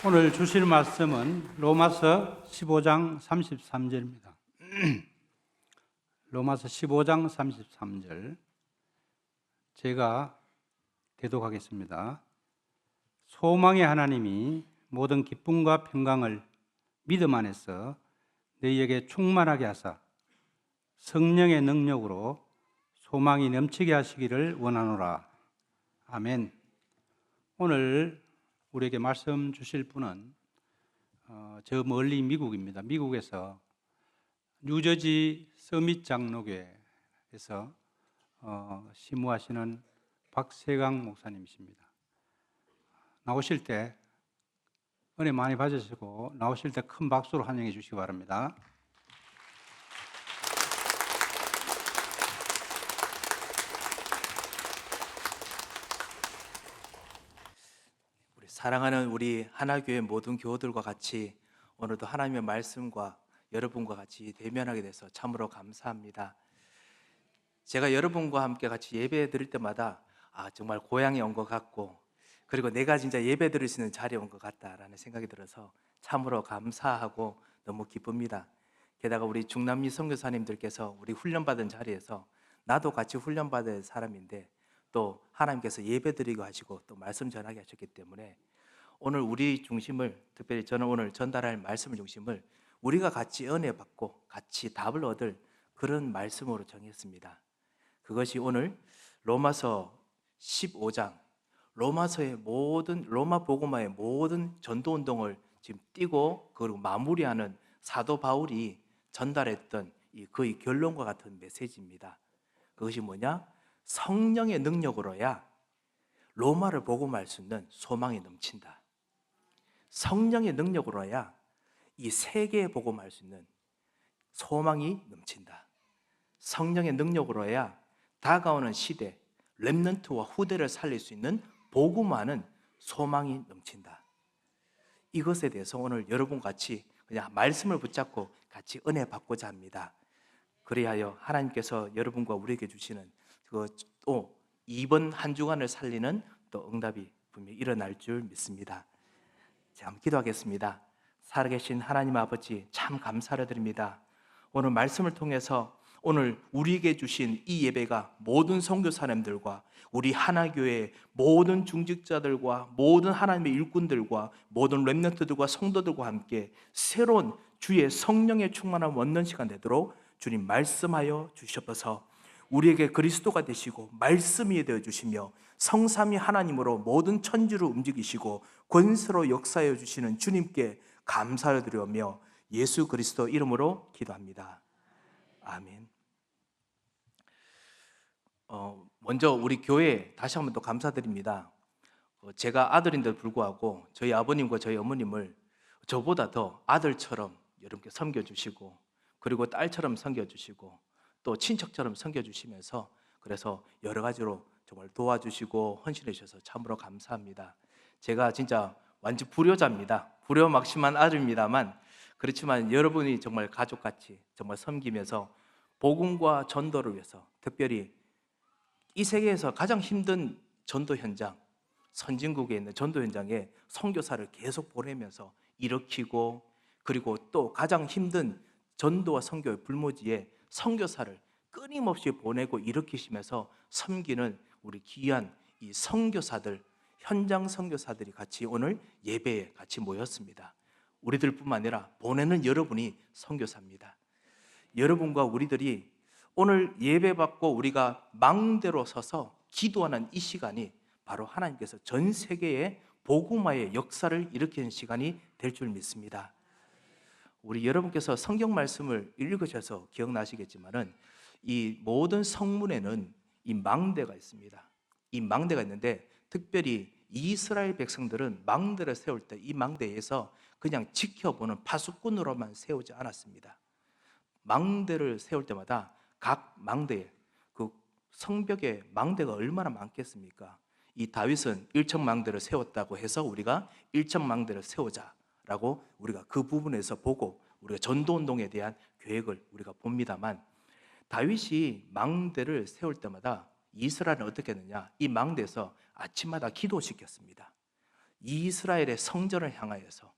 오늘 주실 말씀은 로마서 15장 33절입니다. 로마서 15장 33절 제가 대독하겠습니다. 소망의 하나님이 모든 기쁨과 평강을 믿음 안에서 너희에게 충만하게 하사 성령의 능력으로 소망이 넘치게 하시기를 원하노라. 아멘. 오늘 우리에게 말씀 주실 분은 저 멀리 미국입니다. 미국에서 뉴저지 서밋 장로교회에서 심무하시는 박세강 목사님이십니다. 나오실 때 은혜 많이 받으시고 나오실 때 큰 박수로 환영해 주시기 바랍니다. 사랑하는 우리 하나교회 모든 교우들과 같이 오늘도 하나님의 말씀과 여러분과 같이 대면하게 돼서 참으로 감사합니다. 제가 여러분과 함께 같이 예배 드릴 때마다 정말 고향에 온 것 같고, 그리고 내가 진짜 예배 드릴 수 있는 자리에 온 것 같다라는 생각이 들어서 참으로 감사하고 너무 기쁩니다. 게다가 우리 중남미 선교사님들께서 우리 훈련받은 자리에서 나도 같이 훈련받은 사람인데 또 하나님께서 예배 드리고 하시고 또 말씀 전하게 하셨기 때문에 오늘 우리 중심을, 특별히 저는 오늘 전달할 말씀을 중심을 우리가 같이 은혜 받고 같이 답을 얻을 그런 말씀으로 정했습니다. 그것이 오늘 로마서 15장, 로마 복음화의 모든 전도 운동을 지금 띄고 그리고 마무리하는 사도 바울이 전달했던 거의 결론과 같은 메시지입니다. 그것이 뭐냐? 성령의 능력으로야 로마를 복음할 수 있는 소망이 넘친다. 성령의 능력으로야 이 세계에 복음할 수 있는 소망이 넘친다. 성령의 능력으로야 다가오는 시대, 렘넌트와 후대를 살릴 수 있는 복음화는 소망이 넘친다. 이것에 대해서 오늘 여러분 같이 그냥 말씀을 붙잡고 같이 은혜 받고자 합니다. 그리하여 하나님께서 여러분과 우리에게 주시는 또 이번 한 주간을 살리는 또 응답이 분명히 일어날 줄 믿습니다. 자, 한번 기도하겠습니다. 살아계신 하나님 아버지, 참 감사를 드립니다. 오늘 말씀을 통해서 오늘 우리에게 주신 이 예배가 모든 선교사님들과 우리 하나교회 모든 중직자들과 모든 하나님의 일꾼들과 모든 렘넌트들과 성도들과 함께 새로운 주의 성령의 충만한 원년 시간 되도록 주님 말씀하여 주시옵소서. 우리에게 그리스도가 되시고 말씀이 되어 주시며 성삼위 하나님으로 모든 천지를 움직이시고 권세로 역사해 주시는 주님께 감사를 드리며 예수 그리스도 이름으로 기도합니다. 아멘. 먼저 우리 교회 다시 한번 또 감사드립니다. 제가 아들인데도 불구하고 저희 아버님과 저희 어머님을 저보다 더 아들처럼 여러분께 섬겨주시고, 그리고 딸처럼 섬겨주시고, 또 친척처럼 섬겨주시면서 그래서 여러 가지로 정말 도와주시고 헌신해 주셔서 참으로 감사합니다. 제가 진짜 완전 불효자입니다. 불효막심한 아들입니다만, 그렇지만 여러분이 정말 가족같이 정말 섬기면서 복음과 전도를 위해서, 특별히 이 세계에서 가장 힘든 전도 현장, 선진국에 있는 전도 현장에 선교사를 계속 보내면서 일으키고, 그리고 또 가장 힘든 전도와 선교의 불모지에 선교사를 끊임없이 보내고 일으키시면서 섬기는 우리 귀한 이 선교사들, 현장 선교사들이 같이 오늘 예배에 같이 모였습니다. 우리들뿐만 아니라 보내는 여러분이 선교사입니다. 여러분과 우리들이 오늘 예배받고 우리가 망대로 서서 기도하는 이 시간이 바로 하나님께서 전 세계에 복음화의 역사를 일으키는 시간이 될 줄 믿습니다. 우리 여러분께서 성경 말씀을 읽으셔서 기억나시겠지만은 이 모든 성문에는 이 망대가 있습니다. 이 망대가 있는데 특별히 이스라엘 백성들은 망대를 세울 때 이 망대에서 그냥 지켜보는 파수꾼으로만 세우지 않았습니다. 망대를 세울 때마다 각 망대에 그 성벽에 망대가 얼마나 많겠습니까? 이 다윗은 1천 망대를 세웠다고 해서 우리가 1천 망대를 세우자라고 우리가 그 부분에서 보고 우리가 전도운동에 대한 계획을 우리가 봅니다만, 다윗이 망대를 세울 때마다 이스라엘은 어떻게 했느냐? 이 망대에서 아침마다 기도시켰습니다. 이스라엘의 성전을 향하여서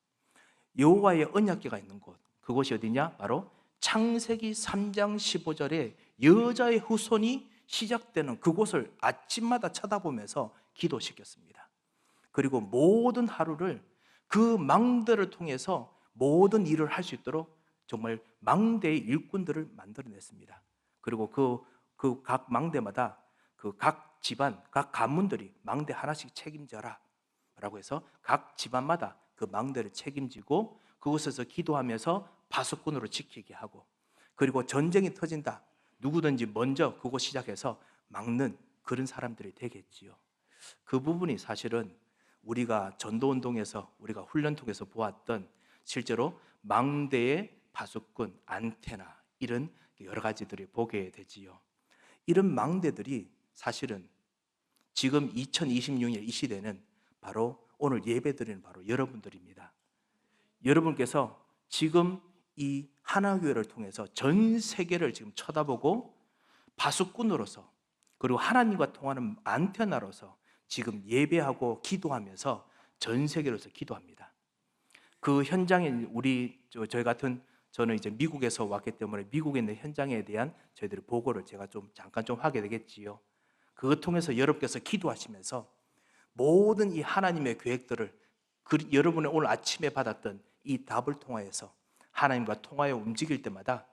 여호와의 언약궤가 있는 곳, 그곳이 어디냐? 바로 창세기 3장 15절에 여자의 후손이 시작되는 그곳을 아침마다 쳐다보면서 기도시켰습니다. 그리고 모든 하루를 그 망대를 통해서 모든 일을 할 수 있도록 정말 망대의 일꾼들을 만들어냈습니다. 그리고 그 각 망대마다 그 각 집안, 각 가문들이 망대 하나씩 책임져라 라고 해서 각 집안마다 그 망대를 책임지고 그곳에서 기도하면서 파수꾼으로 지키게 하고, 그리고 전쟁이 터진다, 누구든지 먼저 그곳 시작해서 막는 그런 사람들이 되겠지요. 그 부분이 사실은 우리가 전도운동에서 우리가 훈련 통해서 보았던 실제로 망대의 파수꾼, 안테나, 이런 여러 가지들이 보게 되지요. 이런 망대들이 사실은 지금 2026년 이 시대는 바로 오늘 예배드리는 바로 여러분들입니다. 여러분께서 지금 이 하나교회를 통해서 전 세계를 지금 쳐다보고 파수꾼으로서, 그리고 하나님과 통하는 안테나로서 지금 예배하고 기도하면서 전 세계로서 기도합니다. 그 현장에 저희 같은, 저는 이제 미국에서 왔기 때문에 미국에 있는 현장에 대한 저희들의 보고를 제가 잠깐 하게 되겠지요. 그것 통해서 여러분께서 기도하시면서 모든 이 하나님의 계획들을 여러분의 오늘 아침에 받았던 이 답을 통하여서 하나님과 통하여 움직일 때마다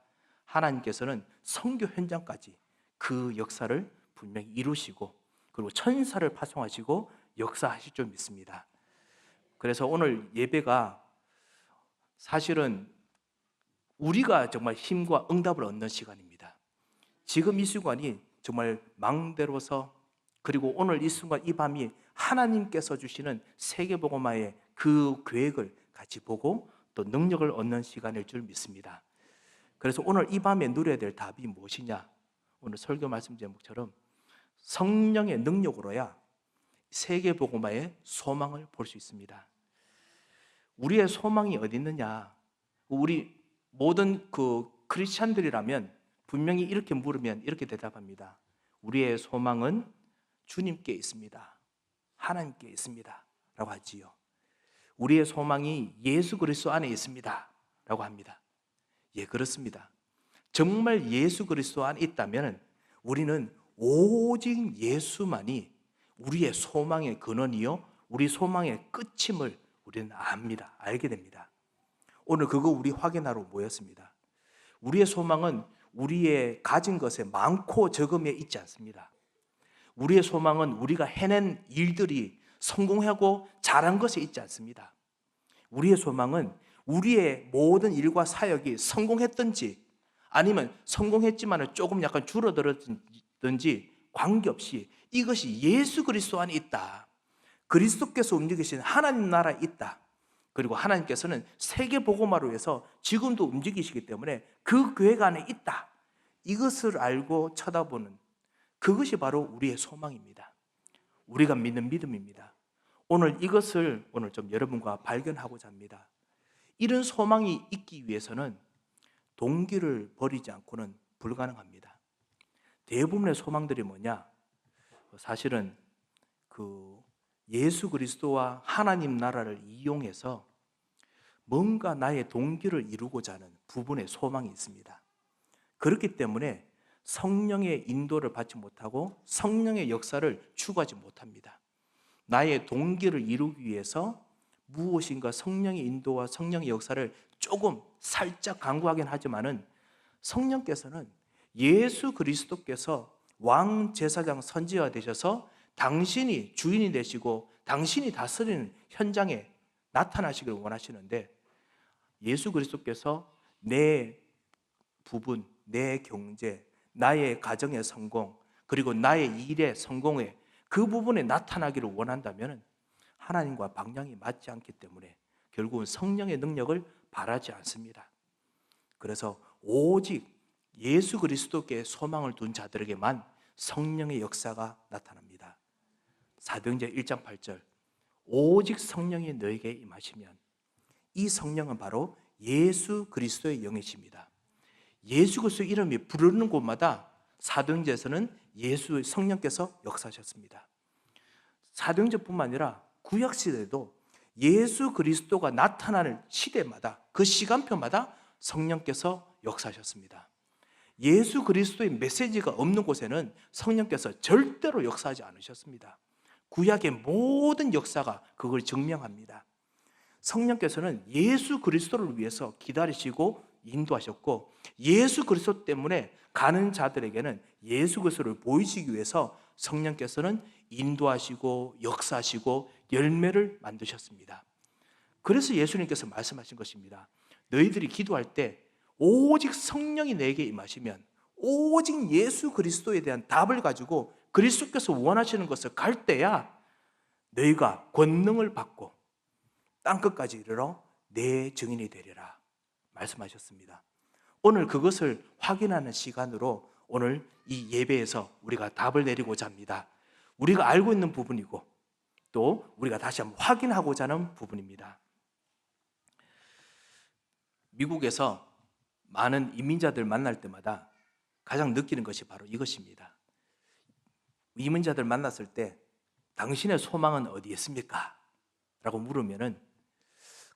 하나님께서는 선교 현장까지 그 역사를 분명히 이루시고, 그리고 천사를 파송하시고 역사하실 줄 믿습니다. 그래서 오늘 예배가 사실은 우리가 정말 힘과 응답을 얻는 시간입니다. 지금 이 순간이 정말 망대로서, 그리고 오늘 이 순간 이 밤이 하나님께서 주시는 세계복음화의 그 계획을 같이 보고 또 능력을 얻는 시간일 줄 믿습니다. 그래서 오늘 이 밤에 누려야 될 답이 무엇이냐? 오늘 설교 말씀 제목처럼 성령의 능력으로야 세계복음화의 소망을 볼 수 있습니다. 우리의 소망이 어디 있느냐? 우리 모든 그 크리스찬들이라면 분명히 이렇게 물으면 이렇게 대답합니다. 우리의 소망은 주님께 있습니다. 하나님께 있습니다. 라고 하지요. 우리의 소망이 예수 그리스도 안에 있습니다. 라고 합니다. 예, 그렇습니다. 정말 예수 그리스도 안에 있다면 우리는 오직 예수만이 우리의 소망의 근원이요, 우리 소망의 끝임을 우리는 압니다. 알게 됩니다. 오늘 그거 우리 확인하러 모였습니다. 우리의 소망은 우리의 가진 것에 많고 적음에 있지 않습니다. 우리의 소망은 우리가 해낸 일들이 성공하고 잘한 것에 있지 않습니다. 우리의 소망은 우리의 모든 일과 사역이 성공했든지 아니면 성공했지만 조금 약간 줄어들었든지 관계없이 이것이 예수 그리스도 안에 있다. 그리스도께서 움직이신 하나님 나라에 있다. 그리고 하나님께서는 세계 복음화로 해서 지금도 움직이시기 때문에 그 계획 안에 있다. 이것을 알고 쳐다보는 그것이 바로 우리의 소망입니다. 우리가 믿는 믿음입니다. 오늘 이것을 오늘 좀 여러분과 발견하고자 합니다. 이런 소망이 있기 위해서는 동기를 버리지 않고는 불가능합니다. 대부분의 소망들이 뭐냐? 사실은 그 예수 그리스도와 하나님 나라를 이용해서 뭔가 나의 동기를 이루고자 하는 부분의 소망이 있습니다. 그렇기 때문에 성령의 인도를 받지 못하고 성령의 역사를 추구하지 못합니다. 나의 동기를 이루기 위해서 무엇인가 성령의 인도와 성령의 역사를 조금 살짝 강구하긴 하지만은 성령께서는 예수 그리스도께서 왕 제사장 선지자가 되셔서 당신이 주인이 되시고 당신이 다스리는 현장에 나타나시기를 원하시는데, 예수 그리스도께서 내 부분, 내 경제, 나의 가정의 성공, 그리고 나의 일의 성공에 그 부분에 나타나기를 원한다면 하나님과 방향이 맞지 않기 때문에 결국은 성령의 능력을 바라지 않습니다. 그래서 오직 예수 그리스도께 소망을 둔 자들에게만 성령의 역사가 나타납니다. 사도행전 1장 8절, 오직 성령이 너에게 임하시면, 이 성령은 바로 예수 그리스도의 영이십니다. 예수 그리스도의 이름이 부르는 곳마다 사도행전에서는 예수의 성령께서 역사하셨습니다. 사도행전뿐만 아니라 구약시대에도 예수 그리스도가 나타나는 시대마다 그 시간표마다 성령께서 역사하셨습니다. 예수 그리스도의 메시지가 없는 곳에는 성령께서 절대로 역사하지 않으셨습니다. 구약의 모든 역사가 그걸 증명합니다. 성령께서는 예수 그리스도를 위해서 기다리시고 인도하셨고, 예수 그리스도 때문에 가는 자들에게는 예수 그리스도를 보이시기 위해서 성령께서는 인도하시고 역사하시고 열매를 만드셨습니다. 그래서 예수님께서 말씀하신 것입니다. 너희들이 기도할 때 오직 성령이 내게 임하시면, 오직 예수 그리스도에 대한 답을 가지고 그리스도께서 원하시는 것을 갈 때야 너희가 권능을 받고 땅끝까지 이르러 내 증인이 되리라 말씀하셨습니다. 오늘 그것을 확인하는 시간으로 오늘 이 예배에서 우리가 답을 내리고자 합니다. 우리가 알고 있는 부분이고 또 우리가 다시 한번 확인하고자 하는 부분입니다. 미국에서 많은 이민자들 만날 때마다 가장 느끼는 것이 바로 이것입니다. 이민자들 만났을 때 당신의 소망은 어디에 있습니까? 라고 물으면은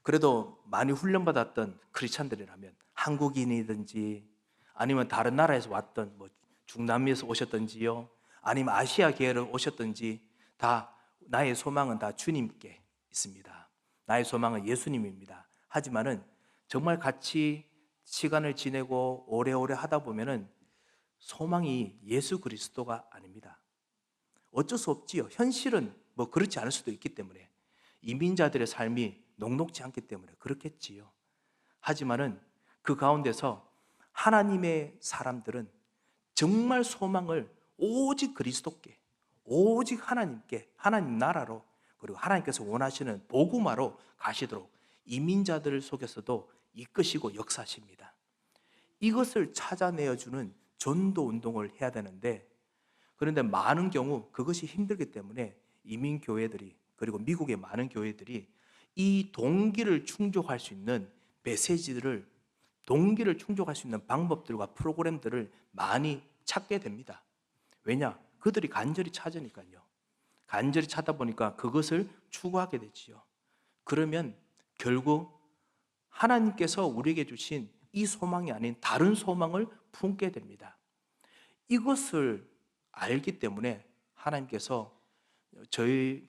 그래도 많이 훈련받았던 크리스찬들이라면 한국인이든지 아니면 다른 나라에서 왔던 중남미에서 오셨든지요, 아니면 아시아 계열을 오셨든지 다 나의 소망은 다 주님께 있습니다. 나의 소망은 예수님입니다. 하지만은 정말 같이 시간을 지내고 오래오래 하다 보면은 소망이 예수 그리스도가 아닙니다. 어쩔 수 없지요. 현실은 그렇지 않을 수도 있기 때문에, 이민자들의 삶이 녹록지 않기 때문에 그렇겠지요. 하지만은 그 가운데서 하나님의 사람들은 정말 소망을 오직 그리스도께, 오직 하나님께, 하나님 나라로, 그리고 하나님께서 원하시는 복음화로 가시도록 이민자들 속에서도 이끄시고 역사하십니다. 이것을 찾아내어주는 전도 운동을 해야 되는데, 그런데 많은 경우 그것이 힘들기 때문에 이민교회들이, 그리고 미국의 많은 교회들이 이 동기를 충족할 수 있는 메시지들을, 동기를 충족할 수 있는 방법들과 프로그램들을 많이 찾게 됩니다. 왜냐? 그들이 간절히 찾으니까요. 간절히 찾다 보니까 그것을 추구하게 되지요. 그러면 결국 하나님께서 우리에게 주신 이 소망이 아닌 다른 소망을 품게 됩니다. 이것을 알기 때문에 하나님께서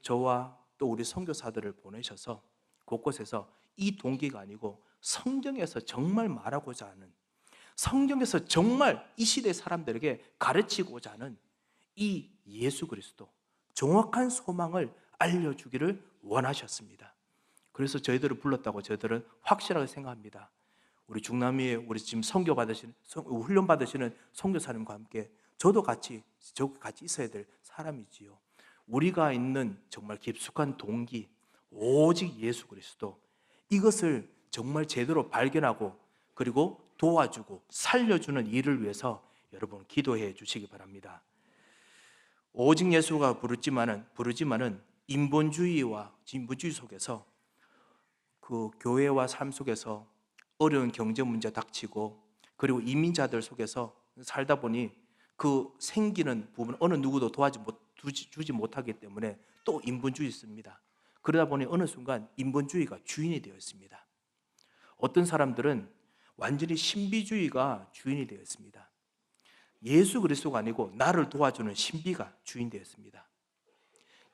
저와 또 우리 선교사들을 보내셔서 곳곳에서 이 동기가 아니고 성경에서 정말 말하고자 하는, 성경에서 정말 이 시대 사람들에게 가르치고자 하는 이 예수 그리스도, 정확한 소망을 알려주기를 원하셨습니다. 그래서 저희들을 불렀다고 저희들은 확실하게 생각합니다. 우리 중남미에 우리 지금 훈련 받으시는 선교사님과 함께 저도 같이 있어야 될 사람이지요. 우리가 있는 정말 깊숙한 동기, 오직 예수 그리스도, 이것을 정말 제대로 발견하고 그리고 도와주고 살려주는 일을 위해서 여러분 기도해 주시기 바랍니다. 오직 예수가 부르지만은 인본주의와 진보주의 속에서, 그 교회와 삶 속에서 어려운 경제 문제 닥치고 그리고 이민자들 속에서 살다 보니 그 생기는 부분 어느 누구도 주지 못하기 때문에 또 인본주의 있습니다. 그러다 보니 어느 순간 인본주의가 주인이 되어 있습니다. 어떤 사람들은 완전히 신비주의가 주인이 되어 있습니다. 예수 그리스도가 아니고 나를 도와주는 신비가 주인 되었습니다.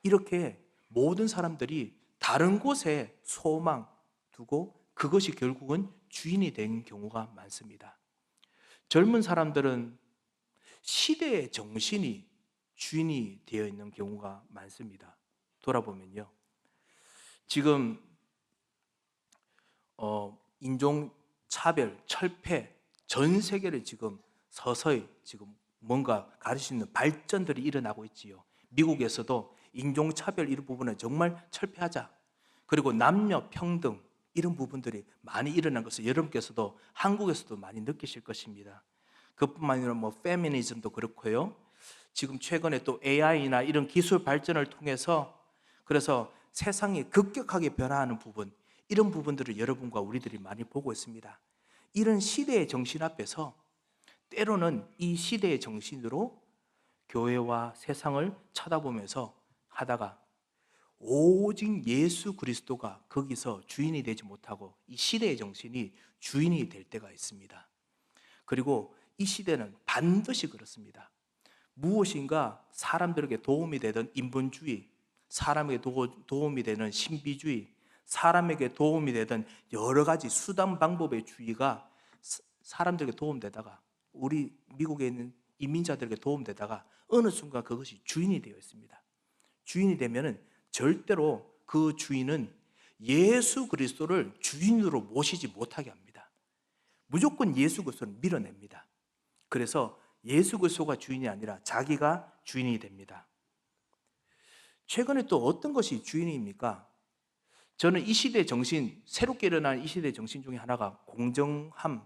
이렇게 모든 사람들이 다른 곳에 소망 두고 그것이 결국은 주인이 된 경우가 많습니다. 젊은 사람들은 시대의 정신이 주인이 되어 있는 경우가 많습니다. 돌아보면요, 지금 인종차별, 철폐, 전 세계를 지금 서서히 지금 뭔가 가르치는 발전들이 일어나고 있지요. 미국에서도 인종차별 이런 부분은 정말 철폐하자, 그리고 남녀 평등 이런 부분들이 많이 일어난 것을 여러분께서도 한국에서도 많이 느끼실 것입니다. 그뿐만 아니라 페미니즘도 그렇고요. 지금 최근에 또 AI나 이런 기술 발전을 통해서 그래서 세상이 급격하게 변화하는 부분, 이런 부분들을 여러분과 우리들이 많이 보고 있습니다. 이런 시대의 정신 앞에서 때로는 이 시대의 정신으로 교회와 세상을 쳐다보면서 하다가 오직 예수 그리스도가 거기서 주인이 되지 못하고 이 시대의 정신이 주인이 될 때가 있습니다. 그리고 이 시대는 반드시 그렇습니다. 무엇인가 사람들에게 도움이 되던 인본주의, 사람에게 도움이 되는 신비주의, 사람에게 도움이 되던 여러 가지 수단 방법의 주의가 사람들에게 도움되다가, 우리 미국에 있는 이민자들에게 도움되다가 어느 순간 그것이 주인이 되어 있습니다. 주인이 되면은 절대로 그 주인은 예수 그리스도를 주인으로 모시지 못하게 합니다. 무조건 예수 그리스도를 밀어냅니다. 그래서 예수 그리스도가 주인이 아니라 자기가 주인이 됩니다. 최근에 또 어떤 것이 주인입니까? 저는 이 시대 정신, 새롭게 일어난 이 시대 정신 중에 하나가 공정함,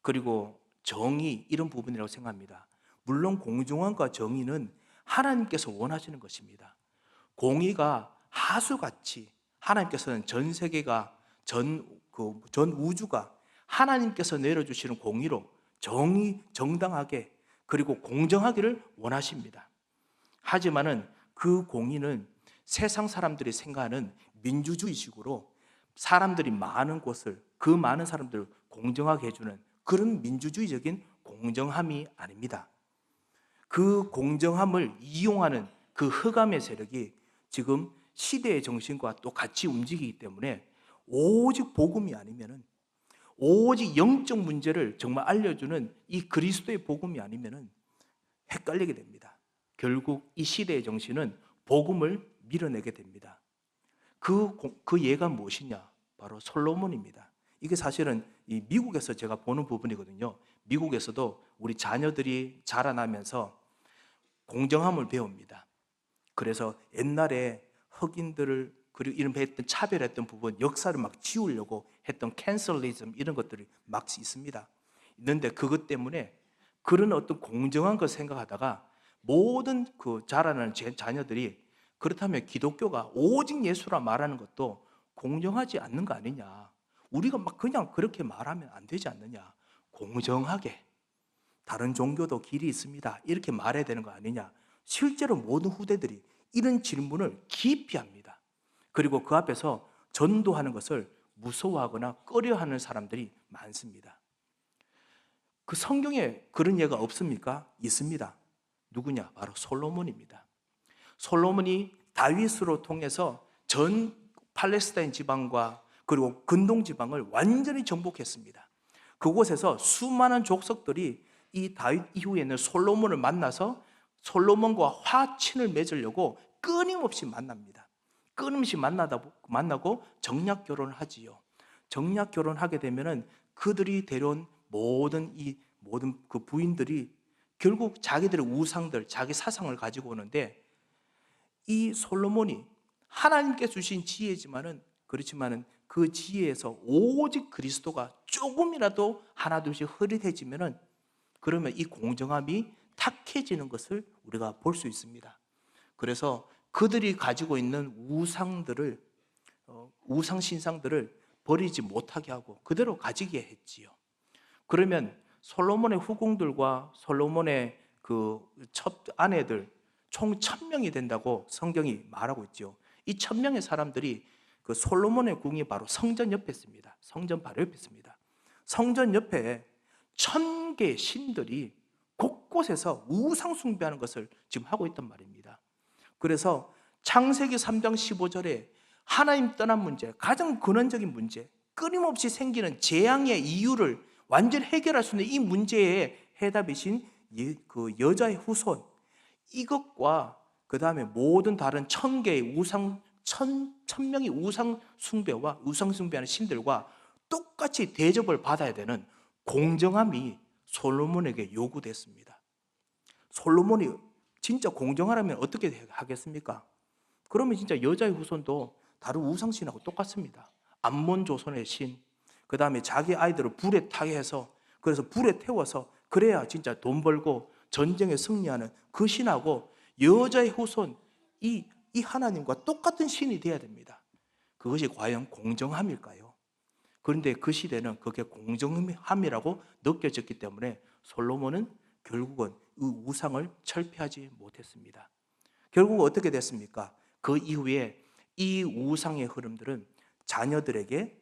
그리고 정의, 이런 부분이라고 생각합니다. 물론 공정함과 정의는 하나님께서 원하시는 것입니다. 공의가 하수같이 하나님께서는 전 세계가 전 우주가 하나님께서 내려주시는 공의로 정당하게 그리고 공정하기를 원하십니다. 하지만은 그 공의는 세상 사람들이 생각하는 민주주의식으로 사람들이 많은 곳을, 그 많은 사람들을 공정하게 해주는 그런 민주주의적인 공정함이 아닙니다. 그 공정함을 이용하는 그 흑암의 세력이 지금 시대의 정신과 또 같이 움직이기 때문에 오직 복음이 아니면은, 오직 영적 문제를 정말 알려주는 이 그리스도의 복음이 아니면은 헷갈리게 됩니다. 결국 이 시대의 정신은 복음을 밀어내게 됩니다. 그 예가 무엇이냐? 바로 솔로몬입니다. 이게 사실은 이 미국에서 제가 보는 부분이거든요. 미국에서도 우리 자녀들이 자라나면서 공정함을 배웁니다. 그래서 옛날에 흑인들을 그리고 이런 했던 차별했던 부분, 역사를 막 지우려고 했던 캔슬리즘, 이런 것들이 막 있습니다. 있는데 그것 때문에 그런 어떤 공정한 걸 생각하다가 모든 그 자라나는 자녀들이, 그렇다면 기독교가 오직 예수라 말하는 것도 공정하지 않는 거 아니냐, 우리가 막 그냥 그렇게 말하면 안 되지 않느냐, 공정하게 다른 종교도 길이 있습니다, 이렇게 말해야 되는 거 아니냐. 실제로 모든 후대들이 이런 질문을 깊이 합니다. 그리고 그 앞에서 전도하는 것을 무서워하거나 꺼려하는 사람들이 많습니다. 그 성경에 그런 예가 없습니까? 있습니다. 누구냐? 바로 솔로몬입니다. 솔로몬이 다윗으로 통해서 전 팔레스타인 지방과 그리고 근동 지방을 완전히 정복했습니다. 그곳에서 수많은 족속들이 이 다윗 이후에는 솔로몬을 만나서 솔로몬과 화친을 맺으려고 끊임없이 만납니다. 끊임없이 만나고 정략 결혼을 하지요. 정략 결혼하게 되면은 그들이 데려온 모든 그 부인들이 결국 자기들의 우상들, 자기 사상을 가지고 오는데, 이 솔로몬이 하나님께 주신 그렇지만은 그 지혜에서 오직 그리스도가 조금이라도 하나둘씩 흐릿해지면은, 그러면 이 공정함이 탁해지는 것을 우리가 볼 수 있습니다. 그래서 그들이 가지고 있는 우상 신상들을 버리지 못하게 하고 그대로 가지게 했지요. 그러면 솔로몬의 후궁들과 솔로몬의 그 첫 아내들 총 1000명이 된다고 성경이 말하고 있죠. 이 1000명의 사람들이 그 솔로몬의 궁이 바로 성전 옆에 있습니다. 성전 바로 옆에 있습니다. 성전 옆에 1000개의 신들이 곳곳에서 우상 숭배하는 것을 지금 하고 있단 말입니다. 그래서 창세기 3장 15절에 하나님 떠난 문제, 가장 근원적인 문제, 끊임없이 생기는 재앙의 이유를 완전히 해결할 수 있는 이 문제의 해답이신 그 여자의 후손, 이것과 그 다음에 모든 다른 1000개의 우상, 1000명의 우상 숭배와 우상 숭배하는 신들과 똑같이 대접을 받아야 되는 공정함이 솔로몬에게 요구됐습니다. 솔로몬이 진짜 공정하라면 어떻게 하겠습니까? 그러면 진짜 여자의 후손도 다른 우상신하고 똑같습니다. 암몬 조선의 신, 그 다음에 자기 아이들을 불에 타게 해서, 그래서 불에 태워서 그래야 진짜 돈 벌고 전쟁에 승리하는 그 신하고 여자의 후손, 이 하나님과 똑같은 신이 되어야 됩니다. 그것이 과연 공정함일까요? 그런데 그 시대는 그게 공정함이라고 느껴졌기 때문에 솔로몬은 결국은 그 우상을 철폐하지 못했습니다. 결국 어떻게 됐습니까? 그 이후에 이 우상의 흐름들은 자녀들에게,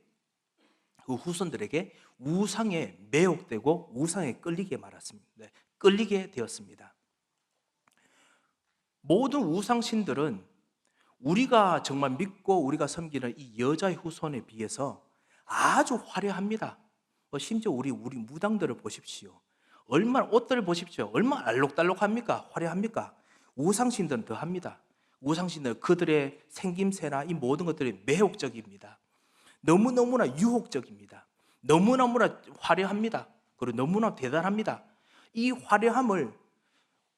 그 후손들에게 우상에 매혹되고 우상에 끌리게 말았습니다. 끌리게 되었습니다. 모든 우상신들은 우리가 정말 믿고 우리가 섬기는 이 여자의 후손에 비해서 아주 화려합니다. 심지어 우리 무당들을 보십시오. 얼마나, 옷들을 보십시오. 얼마나 알록달록합니까? 화려합니까? 우상신들은 더 합니다. 우상신들은 그들의 생김새나 이 모든 것들이 매혹적입니다. 너무너무나 유혹적입니다. 너무너무나 화려합니다. 그리고 너무나 대단합니다. 이 화려함을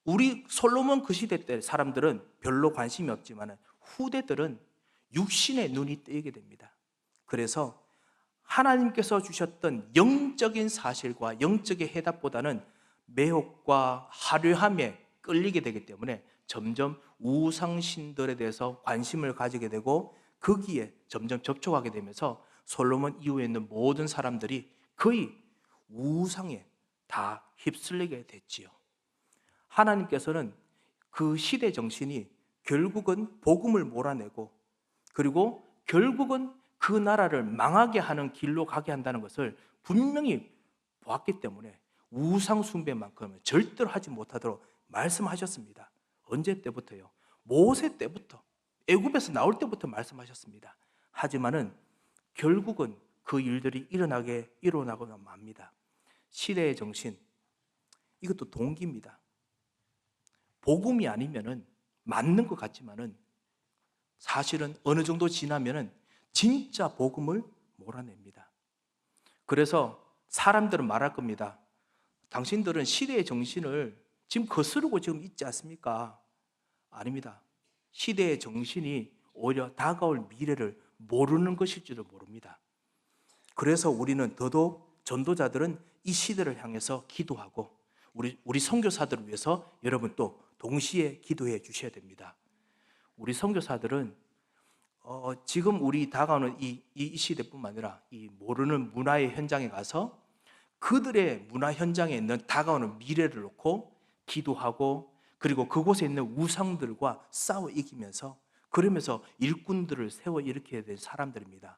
우리 솔로몬 그 시대 때 사람들은 별로 관심이 없지만 후대들은 육신의 눈이 뜨이게 됩니다. 그래서 하나님께서 주셨던 영적인 사실과 영적인 해답보다는 매혹과 화려함에 끌리게 되기 때문에 점점 우상신들에 대해서 관심을 가지게 되고 거기에 점점 접촉하게 되면서 솔로몬 이후에 있는 모든 사람들이 거의 우상에 다 휩쓸리게 됐지요. 하나님께서는 그 시대 정신이 결국은 복음을 몰아내고 그리고 결국은 그 나라를 망하게 하는 길로 가게 한다는 것을 분명히 보았기 때문에 우상 숭배만큼은 절대로 하지 못하도록 말씀하셨습니다. 언제 때부터요? 모세 때부터, 애굽에서 나올 때부터 말씀하셨습니다. 하지만은 결국은 그 일들이 일어나고 맙니다. 시대의 정신, 이것도 동기입니다. 복음이 아니면은 맞는 것 같지만은 사실은 어느 정도 지나면은 진짜 복음을 몰아냅니다. 그래서 사람들은 말할 겁니다. 당신들은 시대의 정신을 지금 거스르고 지금 있지 않습니까? 아닙니다. 시대의 정신이 오히려 다가올 미래를 모르는 것일지도 모릅니다. 그래서 우리는 더더욱 전도자들은 이 시대를 향해서 기도하고 우리 선교사들을 위해서 여러분 또 동시에 기도해 주셔야 됩니다. 우리 선교사들은 지금 우리 다가오는 이 시대뿐만 아니라 이 모르는 문화의 현장에 가서 그들의 문화 현장에 있는 다가오는 미래를 놓고 기도하고 그리고 그곳에 있는 우상들과 싸워 이기면서 그러면서 일꾼들을 세워 일으켜야 될 사람들입니다.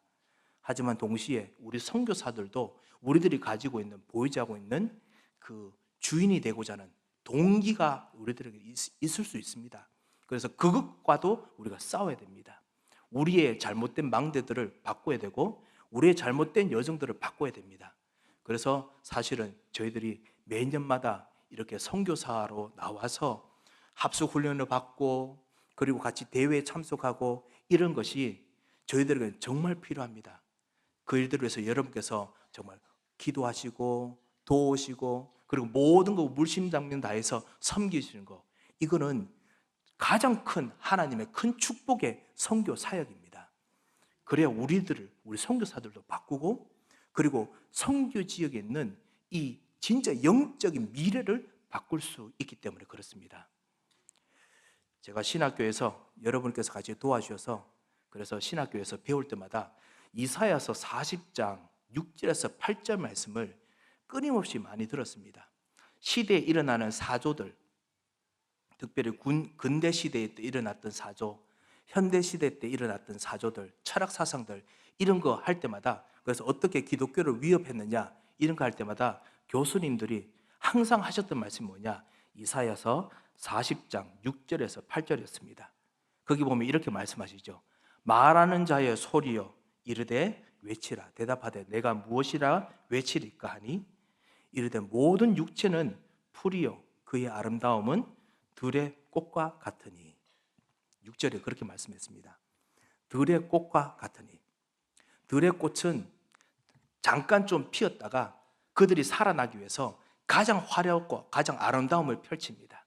하지만 동시에 우리 선교사들도 우리들이 가지고 있는 보이지 않고 있는 그 주인이 되고자 하는 동기가 우리들에게 있을 수 있습니다. 그래서 그것과도 우리가 싸워야 됩니다. 우리의 잘못된 망대들을 바꿔야 되고 우리의 잘못된 여정들을 바꿔야 됩니다. 그래서 사실은 저희들이 매년마다 이렇게 선교사로 나와서 합숙훈련을 받고 그리고 같이 대회에 참석하고 이런 것이 저희들에게 정말 필요합니다. 그 일들을 위해서 여러분께서 정말 기도하시고 도우시고 그리고 모든 거 물심장면 다해서 섬기시는 거, 이거는 가장 큰 하나님의 큰 축복의 선교 사역입니다. 그래야 우리 선교사들도 바꾸고 그리고 선교 지역에 있는 이 진짜 영적인 미래를 바꿀 수 있기 때문에 그렇습니다. 제가 신학교에서 여러분께서 같이 도와주셔서 그래서 신학교에서 배울 때마다 이사야서 40장 6절에서 8절 말씀을 끊임없이 많이 들었습니다. 시대에 일어나는 사조들, 특별히 근대 시대에 때 일어났던 사조, 현대 시대 때 일어났던 사조들, 철학 사상들 이런 거 할 때마다 그래서 어떻게 기독교를 위협했느냐 이런 거 할 때마다 교수님들이 항상 하셨던 말씀이 뭐냐? 이사야서 40장 6절에서 8절이었습니다. 거기 보면 이렇게 말씀하시죠. 말하는 자의 소리여 이르되 외치라. 대답하되 내가 무엇이라 외치리까 하니 이르되 모든 육체는 풀이요 그의 아름다움은 들의 꽃과 같으니. 6절에 그렇게 말씀했습니다. 들의 꽃과 같으니. 들의 꽃은 잠깐 좀 피었다가 그들이 살아나기 위해서 가장 화려하고 가장 아름다움을 펼칩니다.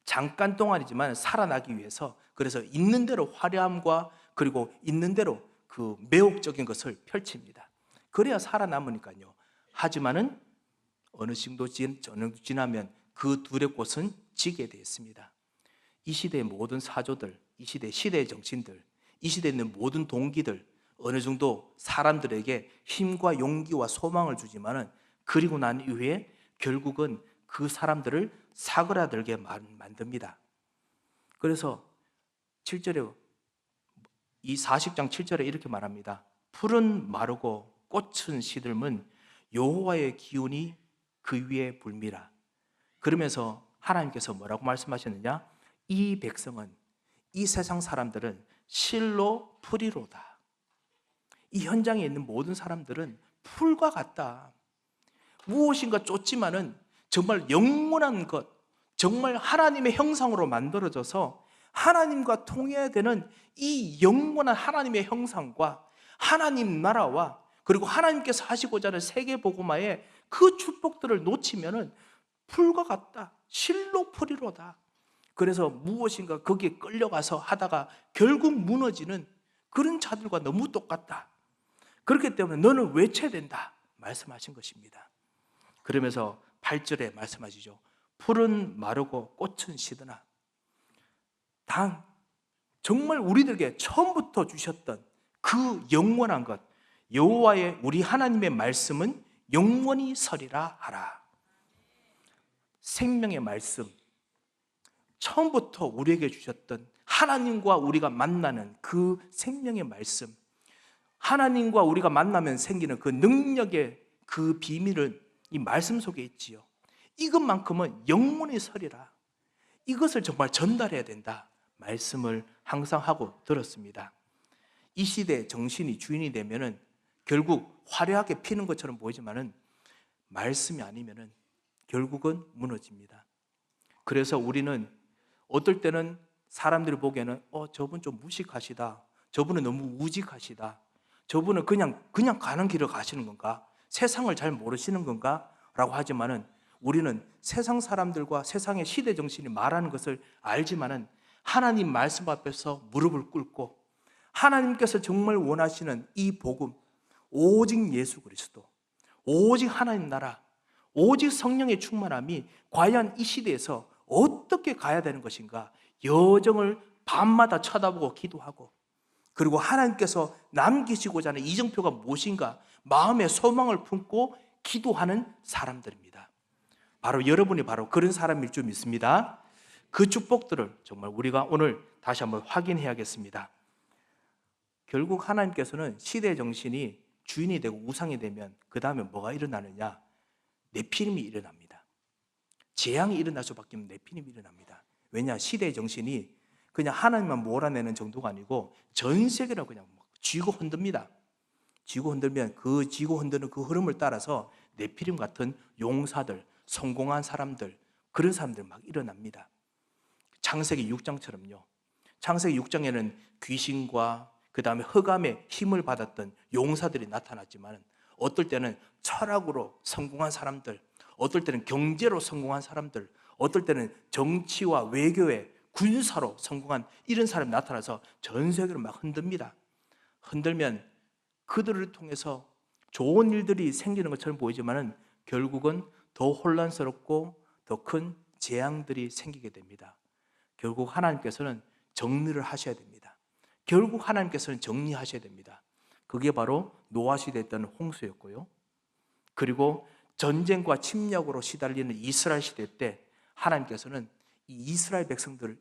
잠깐 동안이지만 살아나기 위해서 그래서 있는 대로 화려함과 그리고 있는 대로 그 매혹적인 것을 펼칩니다. 그래야 살아남으니까요. 하지만은 어느 정도 지나면 그 둘의 꽃은 지게 되어 있습니다. 이 시대의 모든 사조들, 이 시대의 정신들, 이 시대에 있는 모든 동기들 어느 정도 사람들에게 힘과 용기와 소망을 주지만은 그리고 난 이후에 결국은 그 사람들을 사그라들게 만듭니다. 그래서 7절에 이 40장 7절에 이렇게 말합니다. 풀은 마르고 꽃은 시들면 여호와의 기운이 그 위에 불미라. 그러면서 하나님께서 뭐라고 말씀하셨느냐? 이 백성은, 이 세상 사람들은 실로 풀이로다. 이 현장에 있는 모든 사람들은 풀과 같다. 무엇인가 쫓지만은 정말 영원한 것, 정말 하나님의 형상으로 만들어져서 하나님과 통해야 되는 이 영원한 하나님의 형상과 하나님 나라와 그리고 하나님께서 하시고자 하는 세계복음화의 그 축복들을 놓치면은 풀과 같다. 실로 풀이로다. 그래서 무엇인가 거기에 끌려가서 하다가 결국 무너지는 그런 자들과 너무 똑같다. 그렇기 때문에 너는 외쳐야 된다 말씀하신 것입니다. 그러면서 8절에 말씀하시죠. 풀은 마르고 꽃은 시드나. 정말 우리들에게 처음부터 주셨던 그 영원한 것, 여호와의 우리 하나님의 말씀은 영원히 서리라 하라. 생명의 말씀, 처음부터 우리에게 주셨던 하나님과 우리가 만나는 그 생명의 말씀, 하나님과 우리가 만나면 생기는 그 능력의 그 비밀은 이 말씀 속에 있지요. 이것만큼은 영원히 서리라. 이것을 정말 전달해야 된다 말씀을 항상 하고 들었습니다. 이 시대의 정신이 주인이 되면은 결국 화려하게 피는 것처럼 보이지만은 말씀이 아니면은 결국은 무너집니다. 그래서 우리는 어떨 때는 사람들이 보기에는 저분 좀 무식하시다, 저분은 너무 우직하시다, 저분은 그냥 가는 길을 가시는 건가, 세상을 잘 모르시는 건가 라고 하지만은 우리는 세상 사람들과 세상의 시대 정신이 말하는 것을 알지만은 하나님 말씀 앞에서 무릎을 꿇고 하나님께서 정말 원하시는 이 복음, 오직 예수 그리스도, 오직 하나님 나라, 오직 성령의 충만함이 과연 이 시대에서 어떻게 가야 되는 것인가, 여정을 밤마다 쳐다보고 기도하고, 그리고 하나님께서 남기시고자 하는 이정표가 무엇인가 마음에 소망을 품고 기도하는 사람들입니다. 바로 여러분이 바로 그런 사람일 줄 믿습니다. 그 축복들을 정말 우리가 오늘 다시 한번 확인해야겠습니다. 결국 하나님께서는 시대의 정신이 주인이 되고 우상이 되면 그 다음에 뭐가 일어나느냐? 네피림이 일어납니다. 재앙이 일어날 수밖에 없는 네피림이 일어납니다. 왜냐? 시대의 정신이 그냥 하나님만 몰아내는 정도가 아니고 전 세계를 그냥 쥐고 흔듭니다. 쥐고 흔들면 그 쥐고 흔드는 그 흐름을 따라서 네피림 같은 용사들, 성공한 사람들, 그런 사람들 막 일어납니다. 창세기 6장처럼요. 창세기 6장에는 귀신과 그 다음에 흑암의 힘을 받았던 용사들이 나타났지만 어떨 때는 철학으로 성공한 사람들, 어떨 때는 경제로 성공한 사람들, 어떨 때는 정치와 외교에 군사로 성공한 이런 사람이 나타나서 전 세계를 막 흔듭니다. 흔들면 그들을 통해서 좋은 일들이 생기는 것처럼 보이지만 결국은 더 혼란스럽고 더 큰 재앙들이 생기게 됩니다. 결국 하나님께서는 정리를 하셔야 됩니다. 결국 하나님께서는 정리하셔야 됩니다. 그게 바로 노아 시대였던 홍수였고요. 그리고 전쟁과 침략으로 시달리는 이스라엘 시대 때 하나님께서는 이 이스라엘 백성들을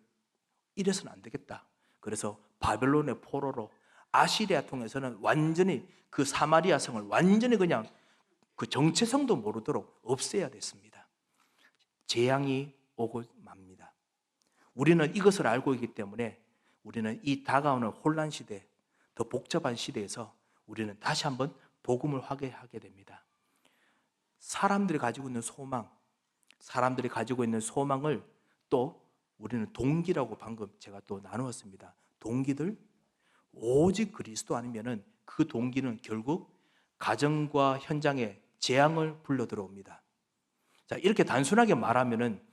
이래서는 안 되겠다. 그래서 바벨론의 포로로 아시리아 통해서는 완전히 그 사마리아 성을 완전히 그냥 그 정체성도 모르도록 없애야 됐습니다. 재앙이 오고 맙니다. 우리는 이것을 알고 있기 때문에 우리는 이 다가오는 혼란 시대, 더 복잡한 시대에서 우리는 다시 한번 복음을 확인하게 됩니다. 사람들이 가지고 있는 소망, 사람들이 가지고 있는 소망을 또 우리는 동기라고 방금 제가 또 나누었습니다. 동기들, 오직 그리스도 아니면은 그 동기는 결국 가정과 현장에 재앙을 불러 들어옵니다. 자, 이렇게 단순하게 말하면은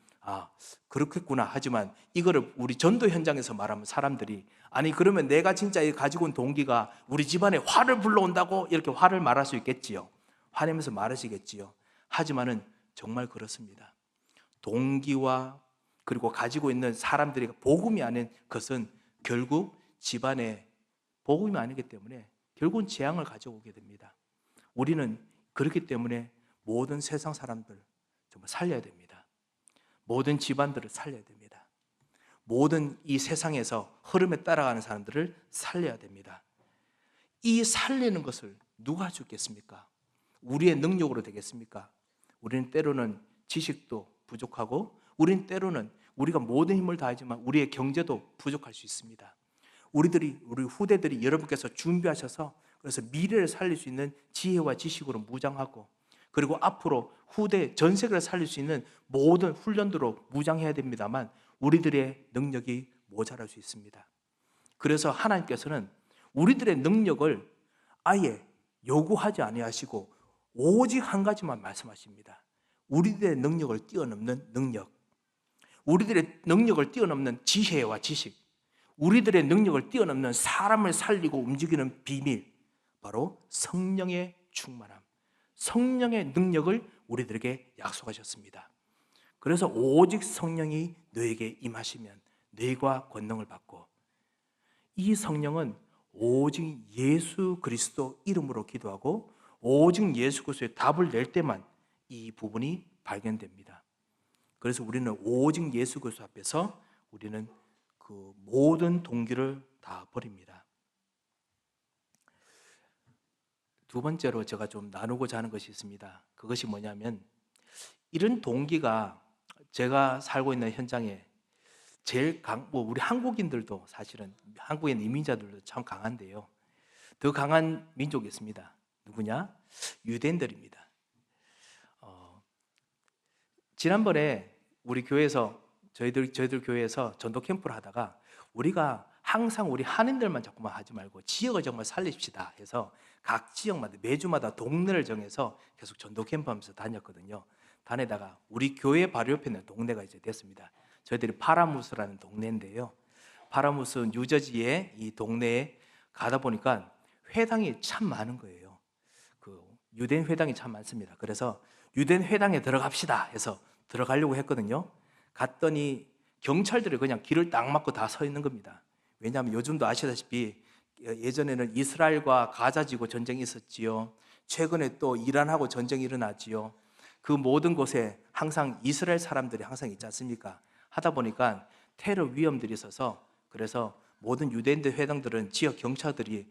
그렇겠구나 하지만 이거를 우리 전도 현장에서 말하면 사람들이 아니 그러면 내가 진짜 가지고 온 동기가 우리 집안에 화를 불러온다고 이렇게 화를 말할 수 있겠지요. 화내면서 말하시겠지요. 하지만은 정말 그렇습니다. 동기와 그리고 가지고 있는 사람들이 복음이 아닌 것은 결국 집안에 복음이 아니기 때문에 결국은 재앙을 가져오게 됩니다. 우리는 그렇기 때문에 모든 세상 사람들 정말 살려야 됩니다. 모든 집안들을 살려야 됩니다. 모든 이 세상에서 흐름에 따라가는 사람들을 살려야 됩니다. 이 살리는 것을 누가 주겠습니까? 우리의 능력으로 되겠습니까? 우리는 때로는 지식도 부족하고, 우리는 때로는 우리가 모든 힘을 다하지만 우리의 경제도 부족할 수 있습니다. 우리 후대들이 여러분께서 준비하셔서 그래서 미래를 살릴 수 있는 지혜와 지식으로 무장하고, 그리고 앞으로 후대 전 세계를 살릴 수 있는 모든 훈련도로 무장해야 됩니다만 우리들의 능력이 모자랄 수 있습니다. 그래서 하나님께서는 우리들의 능력을 아예 요구하지 아니하시고 오직 한 가지만 말씀하십니다. 우리들의 능력을 뛰어넘는 능력, 우리들의 능력을 뛰어넘는 지혜와 지식, 우리들의 능력을 뛰어넘는 사람을 살리고 움직이는 비밀, 바로 성령의 충만함, 성령의 능력을 우리들에게 약속하셨습니다. 그래서 오직 성령이 너에게 임하시면 너희가 권능을 받고, 이 성령은 오직 예수 그리스도 이름으로 기도하고 오직 예수 그리스도의 답을 낼 때만 이 부분이 발견됩니다. 그래서 우리는 오직 예수 그리스도 앞에서 우리는 그 모든 동기를 다 버립니다. 두 번째로 제가 좀 나누고자 하는 것이 있습니다. 그것이 뭐냐면, 이런 동기가 제가 살고 있는 현장에 제일 우리 한국인들도 사실은 한국인 이민자들도 참 강한데요. 더 강한 민족이 있습니다. 누구냐? 유대인들입니다. 지난번에 우리 교회에서 저희들 교회에서 전도 캠프를 하다가 우리가 항상 우리 한인들만 자꾸만 하지 말고 지역을 정말 살립시다 해서 각 지역마다 매주마다 동네를 정해서 계속 전도 캠프 하면서 다녔거든요. 다니다가 우리 교회 바로 옆에 있는 동네가 이제 됐습니다. 저희들이 파라무스라는 동네인데요. 파라무스 뉴저지의 이 동네에 가다 보니까 회당이 참 많은 거예요. 그 유대인 회당이 참 많습니다. 그래서 유대인 회당에 들어갑시다 해서 들어가려고 했거든요. 갔더니 경찰들이 그냥 길을 딱 막고 다 서 있는 겁니다. 왜냐하면 요즘도 아시다시피 예전에는 이스라엘과 가자지구 전쟁이 있었지요. 최근에 또 이란하고 전쟁이 일어났지요. 그 모든 곳에 항상 이스라엘 사람들이 항상 있지 않습니까? 하다 보니까 테러 위험들이 있어서 그래서 모든 유대인들 회당들은 지역 경찰들이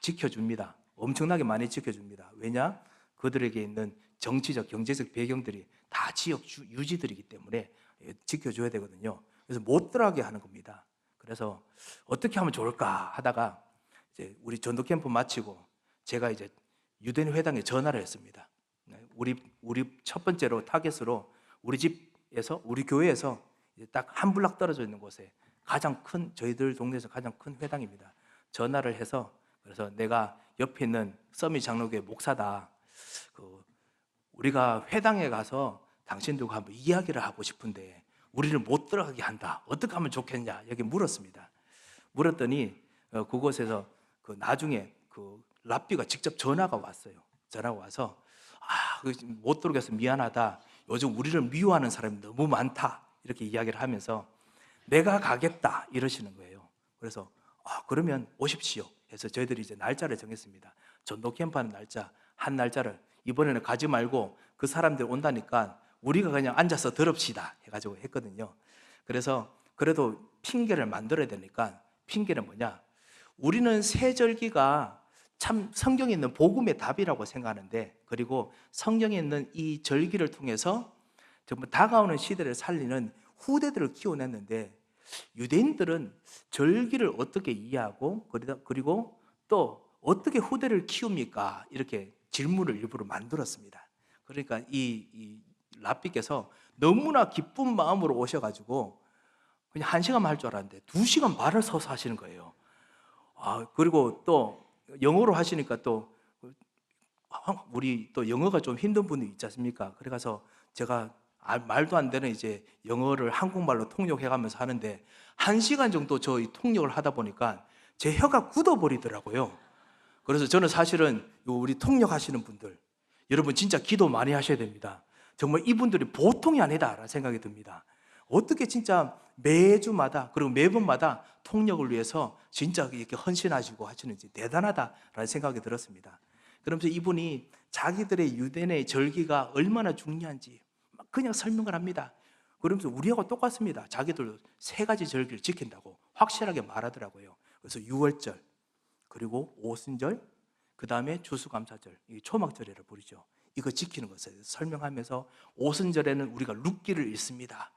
지켜줍니다. 엄청나게 많이 지켜줍니다. 왜냐? 그들에게 있는 정치적, 경제적 배경들이 다 지역 유지들이기 때문에 지켜줘야 되거든요. 그래서 못 들어가게 하는 겁니다. 그래서 어떻게 하면 좋을까 하다가 이제 우리 전도 캠프 마치고 제가 이제 유대인 회당에 전화를 했습니다. 우리 첫 번째로 타겟으로 우리 집에서 우리 교회에서 딱 한 블락 떨어져 있는 곳에 가장 큰, 저희들 동네에서 가장 큰 회당입니다. 전화를 해서 그래서 내가 옆에 있는 서밋 장로교회 목사다. 우리가 회당에 가서 당신들과 한번 이야기를 하고 싶은데 우리를 못 들어가게 한다. 어떻게 하면 좋겠냐? 여기 물었습니다. 물었더니 그곳에서 나중에 랍비가 직접 전화가 왔어요. 전화가 와서 못 들어가서 미안하다. 요즘 우리를 미워하는 사람이 너무 많다. 이렇게 이야기를 하면서 내가 가겠다 이러시는 거예요. 그래서 그러면 오십시오 해서 저희들이 이제 날짜를 정했습니다. 전도 캠프하는 날짜, 한 날짜를 이번에는 가지 말고 그 사람들 온다니까 우리가 그냥 앉아서 들읍시다 해가지고 했거든요. 그래서 그래도 핑계를 만들어야 되니까 핑계는 뭐냐? 우리는 세절기가 참 성경에 있는 복음의 답이라고 생각하는데, 그리고 성경에 있는 이 절기를 통해서 정말 다가오는 시대를 살리는 후대들을 키워냈는데, 유대인들은 절기를 어떻게 이해하고 그리고 또 어떻게 후대를 키웁니까? 이렇게 질문을 일부러 만들었습니다. 그러니까 이 랍비께서 너무나 기쁜 마음으로 오셔가지고 그냥 1시간만 할 줄 알았는데 2시간 반을 서서 하시는 거예요. 그리고 또 영어로 하시니까 또 우리 또 영어가 좀 힘든 분이 있지 않습니까? 그래서 제가 말도 안 되는 이제 영어를 한국말로 통역해가면서 하는데 1시간 정도 저희 통역을 하다 보니까 제 혀가 굳어버리더라고요. 그래서 저는 사실은 우리 통역하시는 분들, 여러분 진짜 기도 많이 하셔야 됩니다. 정말 이분들이 보통이 아니다라는 생각이 듭니다. 어떻게 진짜 매주마다 그리고 매번마다 통역을 위해서 진짜 이렇게 헌신하시고 하시는지 대단하다라는 생각이 들었습니다. 그러면서 이분이 자기들의 유대인의 절기가 얼마나 중요한지 막 그냥 설명을 합니다. 그러면서 우리하고 똑같습니다. 자기들 세 가지 절기를 지킨다고 확실하게 말하더라고요. 그래서 유월절, 그리고 오순절, 그 다음에 추수감사절, 이 초막절이라 부르죠. 이거 지키는 것을 설명하면서 오순절에는 우리가 룻기를 읽습니다.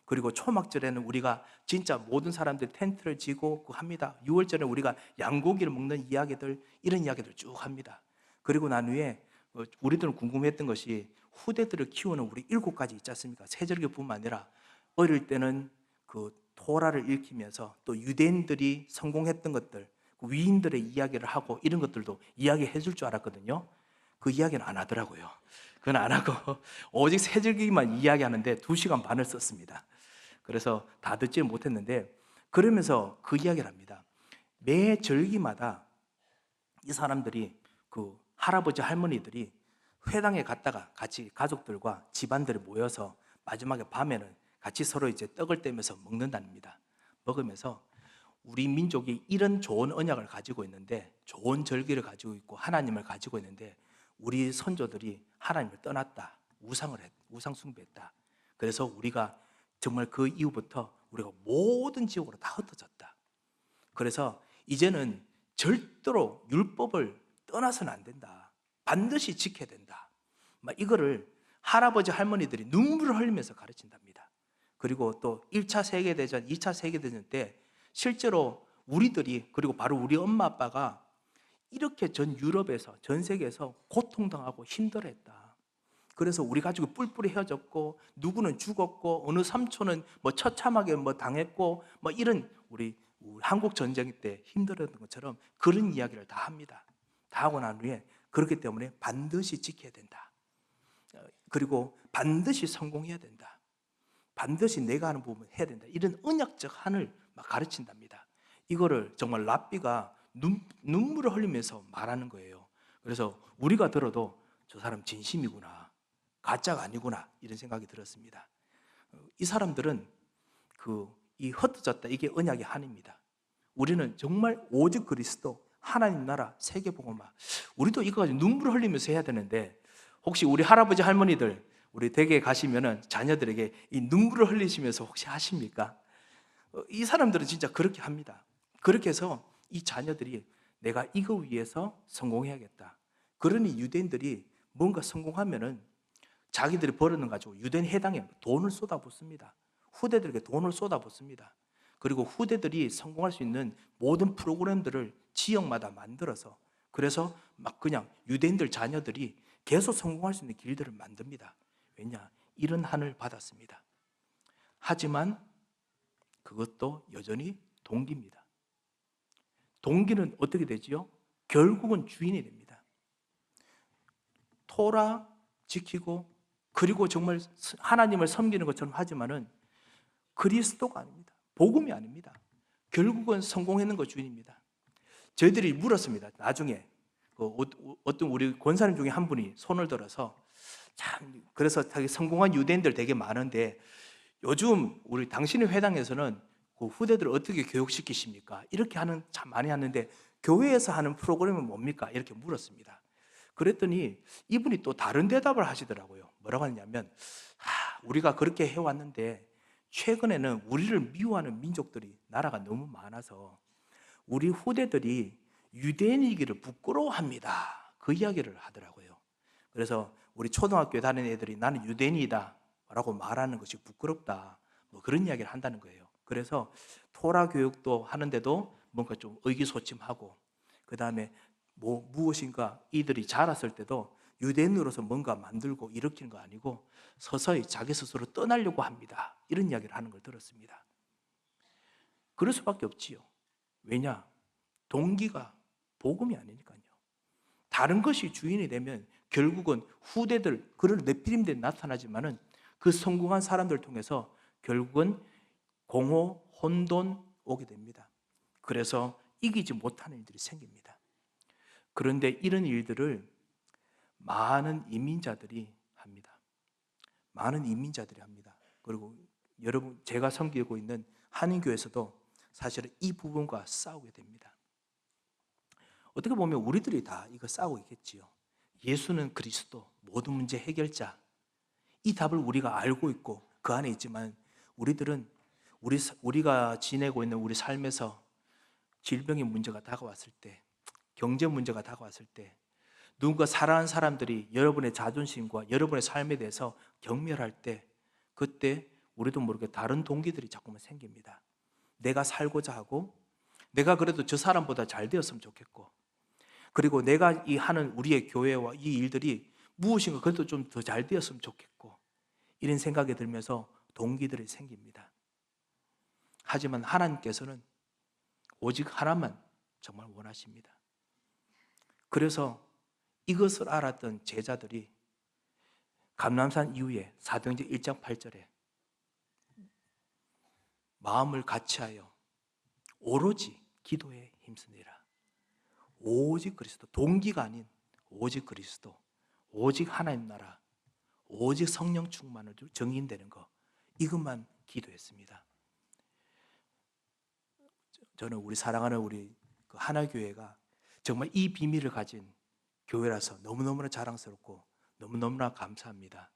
그리고 초막절에는 우리가 진짜 모든 사람들이 텐트를 지고 합니다. 6월절에는 우리가 양고기를 먹는 이야기들, 이런 이야기들 쭉 합니다. 그리고 난 후에 우리들은 궁금했던 것이 후대들을 키우는 우리 7가지 있지 않습니까? 세절기뿐만 아니라 어릴 때는 그 토라를 읽히면서 또 유대인들이 성공했던 것들, 위인들의 이야기를 하고 이런 것들도 이야기해 줄 줄 알았거든요. 그 이야기는 안 하더라고요. 그건 안 하고 오직 세절기만 이야기하는데 2시간 반을 썼습니다. 그래서 다 듣지 못했는데, 그러면서 그 이야기를 합니다. 매 절기마다 이 사람들이, 그 할아버지 할머니들이 회당에 갔다가 같이 가족들과 집안들이 모여서 마지막에 밤에는 같이 서로 이제 떡을 떼면서 먹는답니다. 먹으면서 우리 민족이 이런 좋은 언약을 가지고 있는데, 좋은 절기를 가지고 있고 하나님을 가지고 있는데 우리 선조들이 하나님을 떠났다, 우상 숭배했다. 그래서 우리가 정말 그 이후부터 우리가 모든 지역으로 다 흩어졌다. 그래서 이제는 절대로 율법을 떠나서는 안 된다. 반드시 지켜야 된다. 이거를 할아버지 할머니들이 눈물을 흘리면서 가르친답니다. 그리고 또 1차 세계대전, 2차 세계대전 때 실제로 우리들이, 그리고 바로 우리 엄마 아빠가 이렇게 전 유럽에서, 전 세계에서 고통당하고 힘들어했다. 그래서 우리 가족이 뿔뿔이 헤어졌고, 누구는 죽었고, 어느 삼촌은 처참하게 당했고, 이런 우리 한국 전쟁 때 힘들었던 것처럼 그런 이야기를 다 합니다. 다 하고 난 후에 그렇기 때문에 반드시 지켜야 된다. 그리고 반드시 성공해야 된다. 반드시 내가 하는 부분 해야 된다. 이런 언약적 한을 막 가르친답니다. 이거를 정말 랍비가 눈물을 흘리면서 말하는 거예요. 그래서 우리가 들어도 저 사람 진심이구나, 가짜가 아니구나, 이런 생각이 들었습니다. 이 사람들은 이 흩어졌다, 이게 언약의 한입니다. 우리는 정말 오직 그리스도, 하나님 나라, 세계복음화, 우리도 이거 가지고 눈물을 흘리면서 해야 되는데, 혹시 우리 할아버지 할머니들 우리 댁에 가시면은 자녀들에게 이 눈물을 흘리시면서 혹시 하십니까? 이 사람들은 진짜 그렇게 합니다. 그렇게 해서 이 자녀들이 내가 이거 위해서 성공해야겠다. 그러니 유대인들이 뭔가 성공하면은 자기들이 벌어는 가지고 유대인 회당에 돈을 쏟아붓습니다. 후대들에게 돈을 쏟아붓습니다. 그리고 후대들이 성공할 수 있는 모든 프로그램들을 지역마다 만들어서, 그래서 그냥 유대인들 자녀들이 계속 성공할 수 있는 길들을 만듭니다. 왜냐? 이런 한을 받았습니다. 하지만 그것도 여전히 동기입니다. 동기는 어떻게 되지요? 결국은 주인이 됩니다. 토라 지키고, 그리고 정말 하나님을 섬기는 것처럼 하지만은 그리스도가 아닙니다. 복음이 아닙니다. 결국은 성공하는 것 주인입니다. 저희들이 물었습니다. 나중에 어떤 우리 권사님 중에 한 분이 손을 들어서, 참, 그래서 자기 성공한 유대인들 되게 많은데 요즘 우리 당신의 회당에서는 그 후대들을 어떻게 교육시키십니까? 이렇게 참 많이 하는데 교회에서 하는 프로그램은 뭡니까? 이렇게 물었습니다. 그랬더니 이분이 또 다른 대답을 하시더라고요. 뭐라고 하냐면, 우리가 그렇게 해왔는데 최근에는 우리를 미워하는 민족들이, 나라가 너무 많아서 우리 후대들이 유대인이기를 부끄러워합니다. 그 이야기를 하더라고요. 그래서 우리 초등학교에 다니는 애들이 나는 유대인이다 라고 말하는 것이 부끄럽다, 그런 이야기를 한다는 거예요. 그래서 토라 교육도 하는데도 뭔가 좀 의기소침하고, 그 다음에 무엇인가 이들이 자랐을 때도 유대인으로서 뭔가 만들고 일으키는 거 아니고 서서히 자기 스스로 떠나려고 합니다. 이런 이야기를 하는 걸 들었습니다. 그럴 수밖에 없지요. 왜냐? 동기가 복음이 아니니까요. 다른 것이 주인이 되면 결국은 후대들, 그런 네피림들이 나타나지만은 그 성공한 사람들을 통해서 결국은 공허, 혼돈 오게 됩니다. 그래서 이기지 못하는 일들이 생깁니다. 그런데 이런 일들을 많은 이민자들이 합니다. 많은 이민자들이 합니다. 그리고 여러분, 제가 섬기고 있는 한인교회에서도 사실은 이 부분과 싸우게 됩니다. 어떻게 보면 우리들이 다 이거 싸우고 있겠지요. 예수는 그리스도, 모든 문제 해결자. 이 답을 우리가 알고 있고 그 안에 있지만 우리들은 우리가 지내고 있는 우리 삶에서 질병의 문제가 다가왔을 때, 경제 문제가 다가왔을 때, 누군가 사랑하는 사람들이 여러분의 자존심과 여러분의 삶에 대해서 경멸할 때, 그때 우리도 모르게 다른 동기들이 자꾸만 생깁니다. 내가 살고자 하고, 내가 그래도 저 사람보다 잘 되었으면 좋겠고, 그리고 내가 이 하는 우리의 교회와 이 일들이 무엇인가 그래도 좀 더 잘 되었으면 좋겠고, 이런 생각이 들면서 동기들이 생깁니다. 하지만 하나님께서는 오직 하나만 정말 원하십니다. 그래서 이것을 알았던 제자들이 감람산 이후에 사도행전 1장 8절에 마음을 같이하여 오로지 기도에 힘쓰니라. 오직 그리스도, 동기가 아닌 오직 그리스도, 오직 하나님 나라, 오직 성령 충만으로 정인되는 것, 이것만 기도했습니다. 저는 우리 사랑하는 우리 그 하나교회가 정말 이 비밀을 가진 교회라서 너무너무나 자랑스럽고 너무너무나 감사합니다.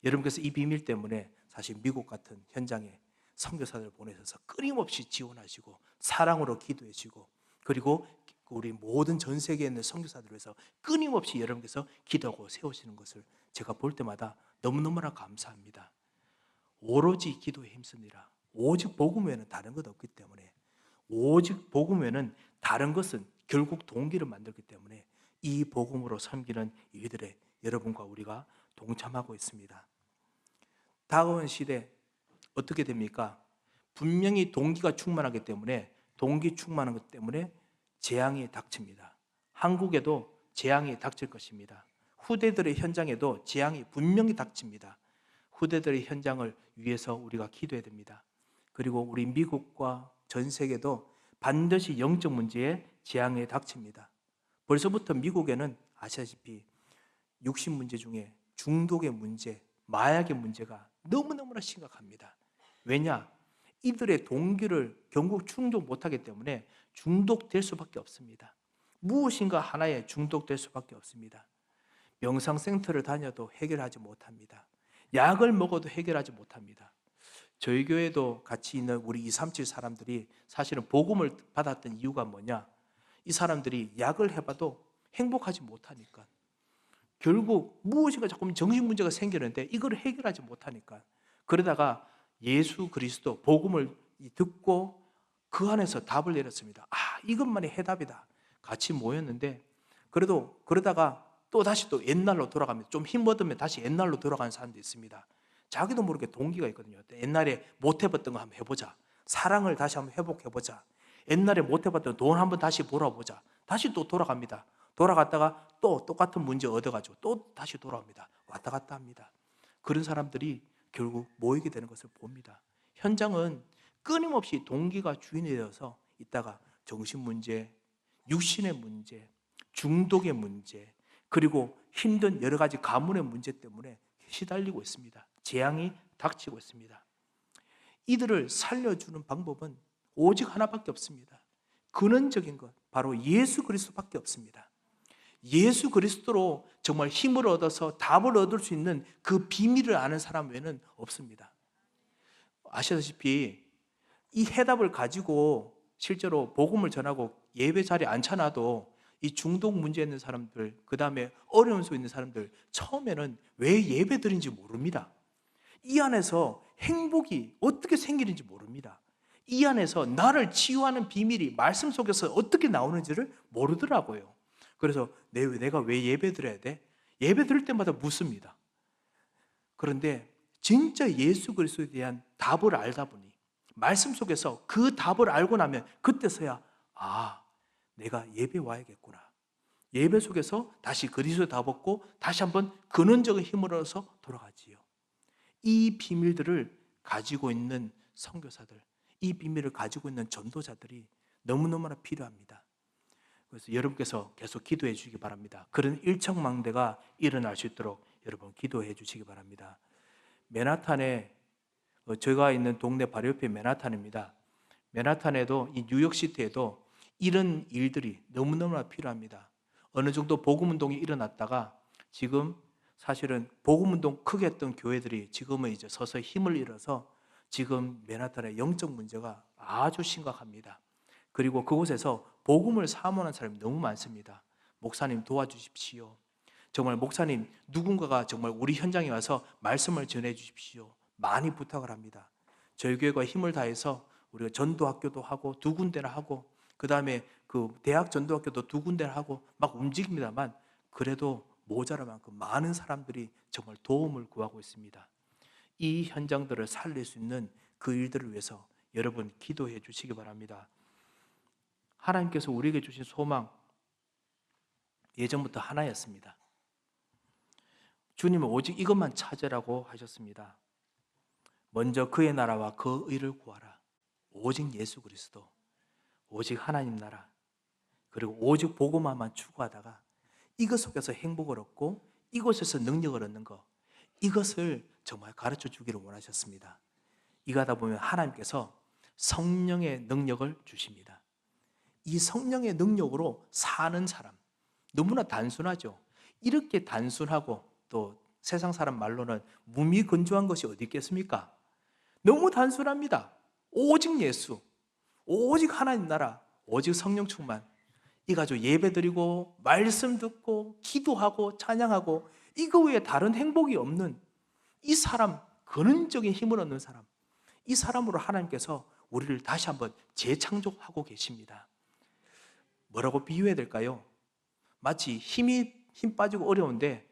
여러분께서 이 비밀 때문에 사실 미국 같은 현장에 선교사들을 보내셔서 끊임없이 지원하시고 사랑으로 기도해 주시고, 그리고 우리 모든 전 세계에 있는 선교사들을 위해서 끊임없이 여러분께서 기도하고 세우시는 것을 제가 볼 때마다 너무너무나 감사합니다. 오로지 기도에 힘쓰니라. 오직 복음 외에는 다른 것 없기 때문에, 오직 복음 외에는 다른 것은 결국 동기를 만들기 때문에 이 복음으로 섬기는 이들의 여러분과 우리가 동참하고 있습니다. 다가오는 시대 어떻게 됩니까? 분명히 동기가 충만하기 때문에, 동기 충만한 것 때문에 재앙이 닥칩니다. 한국에도 재앙이 닥칠 것입니다. 후대들의 현장에도 재앙이 분명히 닥칩니다. 후대들의 현장을 위해서 우리가 기도해야 됩니다. 그리고 우리 미국과 전 세계도 반드시 영적 문제에 재앙이 닥칩니다. 벌써부터 미국에는 아시다시피 육신 문제 중에 중독의 문제, 마약의 문제가 너무너무나 심각합니다. 왜냐? 이들의 동기를 결국 충족 못하기 때문에 중독될 수밖에 없습니다. 무엇인가 하나에 중독될 수밖에 없습니다. 명상센터를 다녀도 해결하지 못합니다. 약을 먹어도 해결하지 못합니다. 저희 교회도 같이 있는 우리 237 사람들이 사실은 복음을 받았던 이유가 뭐냐? 이 사람들이 약을 해봐도 행복하지 못하니까, 결국 무엇인가 자꾸 정신 문제가 생기는데 이걸 해결하지 못하니까, 그러다가 예수 그리스도 복음을 듣고 그 안에서 답을 내렸습니다. 이것만이 해답이다. 같이 모였는데, 그래도 그러다가 또 다시 또 옛날로 돌아갑니다. 좀 힘 얻으면 다시 옛날로 돌아가는 사람도 있습니다. 자기도 모르게 동기가 있거든요. 옛날에 못 해봤던 거 한번 해보자. 사랑을 다시 한번 회복해보자. 옛날에 못 해봤던 돈 한번 다시 몰아보자. 다시 또 돌아갑니다. 돌아갔다가 또 똑같은 문제 얻어가지고 또 다시 돌아옵니다. 왔다 갔다 합니다. 그런 사람들이 결국 모이게 되는 것을 봅니다. 현장은 끊임없이 동기가 주인이 되어서 있다가 정신 문제, 육신의 문제, 중독의 문제, 그리고 힘든 여러 가지 가문의 문제 때문에 시달리고 있습니다. 재앙이 닥치고 있습니다. 이들을 살려주는 방법은 오직 하나밖에 없습니다. 근원적인 것, 바로 예수 그리스도밖에 없습니다. 예수 그리스도로 정말 힘을 얻어서 답을 얻을 수 있는 그 비밀을 아는 사람 외에는 없습니다. 아시다시피 이 해답을 가지고 실제로 복음을 전하고 예배 자리에 앉혀놔도 이 중독 문제 있는 사람들, 그 다음에 어려운 수 있는 사람들, 처음에는 왜 예배 드린지 모릅니다. 이 안에서 행복이 어떻게 생기는지 모릅니다. 이 안에서 나를 치유하는 비밀이 말씀 속에서 어떻게 나오는지를 모르더라고요. 그래서 내가 왜 예배 드려야 돼? 예배 드릴 때마다 묻습니다. 그런데 진짜 예수 그리스도에 대한 답을 알다 보니, 말씀 속에서 그 답을 알고 나면 그때서야 내가 예배 와야겠구나. 예배 속에서 다시 그리스도의 답 얻고 다시 한번 근원적인 힘을 얻어서 돌아가지요. 이 비밀들을 가지고 있는 선교사들, 이 비밀을 가지고 있는 전도자들이 너무너무나 필요합니다. 그래서 여러분께서 계속 기도해 주시기 바랍니다. 그런 일청망대가 일어날 수 있도록 여러분 기도해 주시기 바랍니다. 맨하탄에, 제가 있는 동네 바로 옆에 맨하탄입니다. 맨하탄에도, 이 뉴욕시티에도 이런 일들이 너무너무나 필요합니다. 어느 정도 복음운동이 일어났다가 지금 사실은 복음운동 크게 했던 교회들이 지금은 이제 서서히 힘을 잃어서 지금 맨하탄의 영적 문제가 아주 심각합니다. 그리고 그곳에서 복음을 사모하는 사람이 너무 많습니다. 목사님 도와주십시오. 정말 목사님 누군가가 정말 우리 현장에 와서 말씀을 전해 주십시오. 많이 부탁을 합니다. 저희 교회가 힘을 다해서 우리가 전도학교도 하고 2군데나 하고 그 다음에 그 대학 전도학교도 2군데나 하고 막 움직입니다만 그래도 모자랄 만큼 많은 사람들이 정말 도움을 구하고 있습니다. 이 현장들을 살릴 수 있는 그 일들을 위해서 여러분 기도해 주시기 바랍니다. 하나님께서 우리에게 주신 소망 예전부터 하나였습니다. 주님은 오직 이것만 찾으라고 하셨습니다. 먼저 그의 나라와 그 의를 구하라. 오직 예수 그리스도, 오직 하나님 나라, 그리고 오직 복음만 추구하다가 이것 속에서 행복을 얻고 이곳에서 능력을 얻는 것, 이것을 정말 가르쳐 주기를 원하셨습니다. 이거 하다 보면 하나님께서 성령의 능력을 주십니다. 이 성령의 능력으로 사는 사람, 너무나 단순하죠. 이렇게 단순하고 또 세상 사람 말로는 무미건조한 것이 어디 있겠습니까? 너무 단순합니다. 오직 예수, 오직 하나님 나라, 오직 성령 충만. 이 가지고 예배드리고 말씀 듣고 기도하고 찬양하고 이거 외에 다른 행복이 없는 이 사람, 근원적인 힘을 얻는 사람, 이 사람으로 하나님께서 우리를 다시 한번 재창조하고 계십니다. 뭐라고 비유해야 될까요? 마치 힘 빠지고 어려운데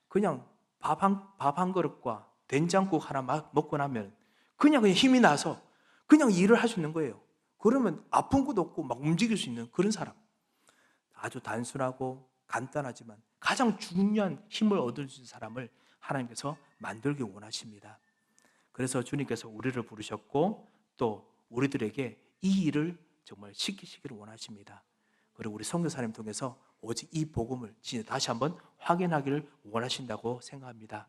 그냥 밥 한 그릇과 된장국 하나 먹고 나면 그냥 힘이 나서 그냥 일을 할 수 있는 거예요. 그러면 아픈 것도 없고 막 움직일 수 있는 그런 사람. 아주 단순하고 간단하지만 가장 중요한 힘을 얻을 수 있는 사람을 하나님께서 만들기 원하십니다. 그래서 주님께서 우리를 부르셨고 또 우리들에게 이 일을 정말 시키시기를 원하십니다. 그리고 우리 선교사님 통해서 오직 이 복음을 진짜 다시 한번 확인하기를 원하신다고 생각합니다.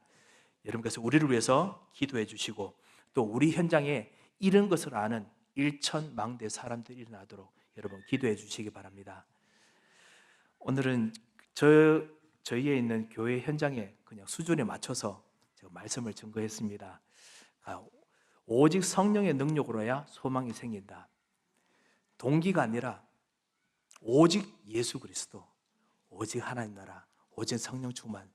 여러분께서 우리를 위해서 기도해 주시고 또 우리 현장에 이런 것을 아는 일천망대 사람들이 일어나도록 여러분 기도해 주시기 바랍니다. 오늘은 저희에 있는 교회 현장에 그냥 수준에 맞춰서 제가 말씀을 증거했습니다. 오직 성령의 능력으로야 소망이 생긴다. 동기가 아니라 오직 예수 그리스도, 오직 하나님 나라, 오직 성령 충만.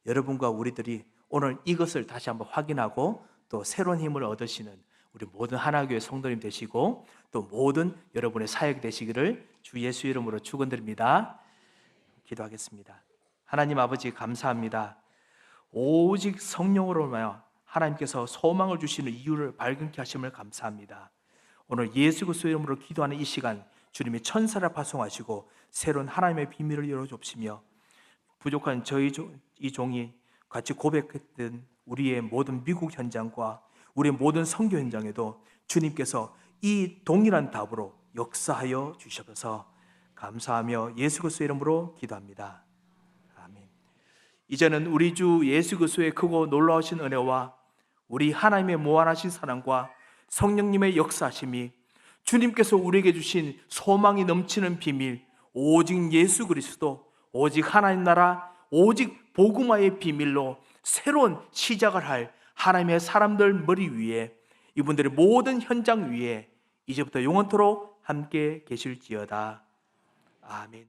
여러분과 우리들이 오늘 이것을 다시 한번 확인하고 또 새로운 힘을 얻으시는 우리 모든 하나교회 성도님 되시고 또 모든 여러분의 사역 되시기를 주 예수 이름으로 축원드립니다. 기도하겠습니다. 하나님 아버지 감사합니다. 오직 성령으로 말하여 하나님께서 소망을 주시는 이유를 발견케 하심을 감사합니다. 오늘 예수 그리스도의 이름으로 기도하는 이 시간 주님이 천사를 파송하시고 새로운 하나님의 비밀을 열어주시며 부족한 이 종이 같이 고백했던 우리의 모든 미국 현장과 우리의 모든 선교 현장에도 주님께서 이 동일한 답으로 역사하여 주셔서 감사하며 예수 그리스도의 이름으로 기도합니다. 아멘. 이제는 우리 주 예수 그리스도의 크고 놀라우신 은혜와 우리 하나님의 무한하신 사랑과 성령님의 역사하심이 주님께서 우리에게 주신 소망이 넘치는 비밀, 오직 예수 그리스도, 오직 하나님 나라, 오직 복음화의 비밀로 새로운 시작을 할 하나님의 사람들 머리 위에 이분들의 모든 현장 위에 이제부터 영원토록 함께 계실지어다. 아멘.